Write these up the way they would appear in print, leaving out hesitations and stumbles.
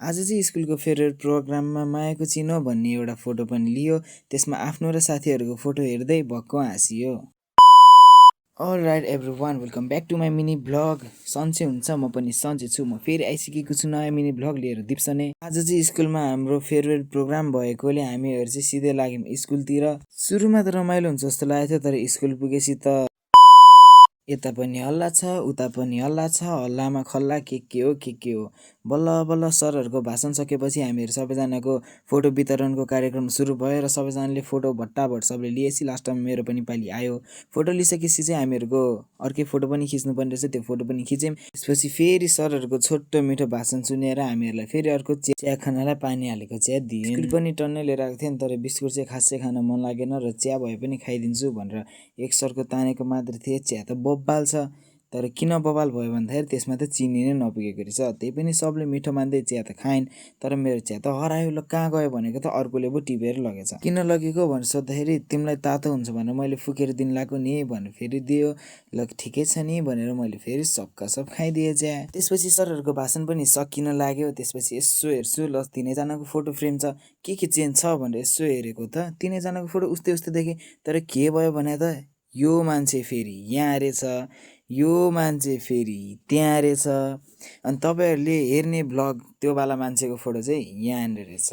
आज चाहिँ स्कुलको फेयरवेल प्रोग्राममा मायाको चिनो भन्ने एउटा फोटो पनि लियो। त्यसमा आफ्नो र साथीहरूको फोटो हेर्दै भक्क हाँसियो। Alright everyone, welcome back to my mini vlog. सन्चै हुन्छ, म पनि सन्चै छु। म फेरि आइसकेको छु नयाँ मिनी भ्लग लिएर दिप्सने। आज चाहिँ स्कुलमा हाम्रो फेयरवेल प्रोग्राम भएकोले हामीहरू चाहिँ सिधै लाग्यौँ स्कुलतिर। सुरुमा त रमाइलो हुन्छ जस्तो लागेको थियो, तर स्कुल पुगेपछि त यता पनि हल्ला छ उता पनि हल्ला छ, हल्लामा खल्ला के हो। बल्ल बल्ल सरहरूको भाषण सकेपछि हामीहरू सबैजनाको फोटो वितरणको कार्यक्रम सुरु भयो र सबैजनाले फोटो भट्टाभट सबले लिएपछि लास्टमा मेरो पनि पालि आयो। फोटो लिइसकेपछि चाहिँ हामीहरूको अर्कै फोटो पनि खिच्नुपर्ने रहेछ, त्यो फोटो पनि खिच्यौँ। त्यसपछि फेरि सरहरूको छोटो मिठो भाषण सुनेर हामीहरूलाई फेरि अर्को चिया खानालाई पानी हालेको चिया दिए। बिस्कुट पनि टन्नै लिएर आएको थिएँ नि, तर बिस्कुट चाहिँ खासै खान मन लागेन र चिया भए पनि खाइदिन्छु भनेर एक सरको तानेको मात्र थिएँ। चिया त बब्बाल छ, तर किन बबाल भयो भन्दाखेरि त्यसमा त चिनी नै नपुगेको रहेछ। त्यही पनि सबले मिठो मान्दै चिया त खाइन्, तर मेरो चिया त हरायो। ल कहाँ गयो भनेको त अर्कोले पो टिपेर लगेछ। किन लगेको भनेर सोद्धाखेरि तिमीलाई तातो हुन्छ भनेर मैले फुकेर दिन लगाएको नि भनेर फेरि दियो। ल ठिकै छ नि भनेर मैले फेरि सबका सब खाइदिएँ चिया। त्यसपछि सरहरूको भाषण पनि सकिन लाग्यो। त्यसपछि यसो हेर्छु, ल तिनैजनाको फोटो फ्रेम छ, के चेन्ज छ भनेर यसो हेरेको त तिनैजनाको फोटो उस्तै देखेँ। तर के भयो भने त यो मान्छे फेरि यहाँ रहेछ, यो मान्छे फेरि त्यहाँ रहेछ। अनि तपाईँहरूले हेर्ने भ्लग त्यो वाला मान्छेको फोटो चाहिँ यहाँनिर रहेछ।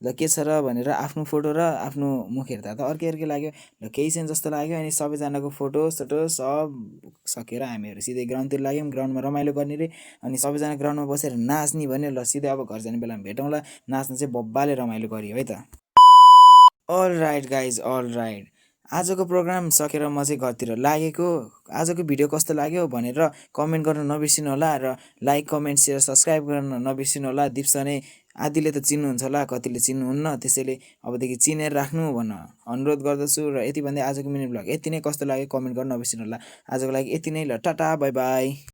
ल के छ र भनेर आफ्नो फोटो र आफ्नो मुख हेर्दा त अर्कै लाग्यो। ल केही छैन जस्तो लाग्यो। अनि सबैजनाको फोटो सोटो सब सकेर हामीहरू सिधै ग्राउन्डतिर लाग्यौँ। ग्राउन्डमा रमाइलो गर्ने रे। अनि सबैजना ग्राउन्डमा बसेर नाच्ने भन्यो। ल सिधै अब घर जाने बेलामा भेटौँला। नाच्न चाहिँ बब्बाले रमाइलो गरियो है त। अलराइट गाइज, अलराइट, आजको प्रोग्राम सकेर म चाहिँ घरतिर लागेको। आजको भिडियो कस्तो लाग्यो भनेर कमेन्ट गर्न नबिर्सिनु होला र लाइक कमेन्ट सेयर सब्सक्राइब गर्न नबिर्सिनु होला। दिप्सने आदिले त चिन्नुहुन्छ होला, कतिले चिन्नुहुन्न, त्यसैले अबदेखि चिनेर राख्नु भन्न अनुरोध गर्दछु। र यति भन्दै आजको मिनी भ्लग यति नै। कस्तो लाग्यो कमेन्ट गर्न नबिर्सिनु होला। आजको लागि यति नै। ल टाटा बाई बाई।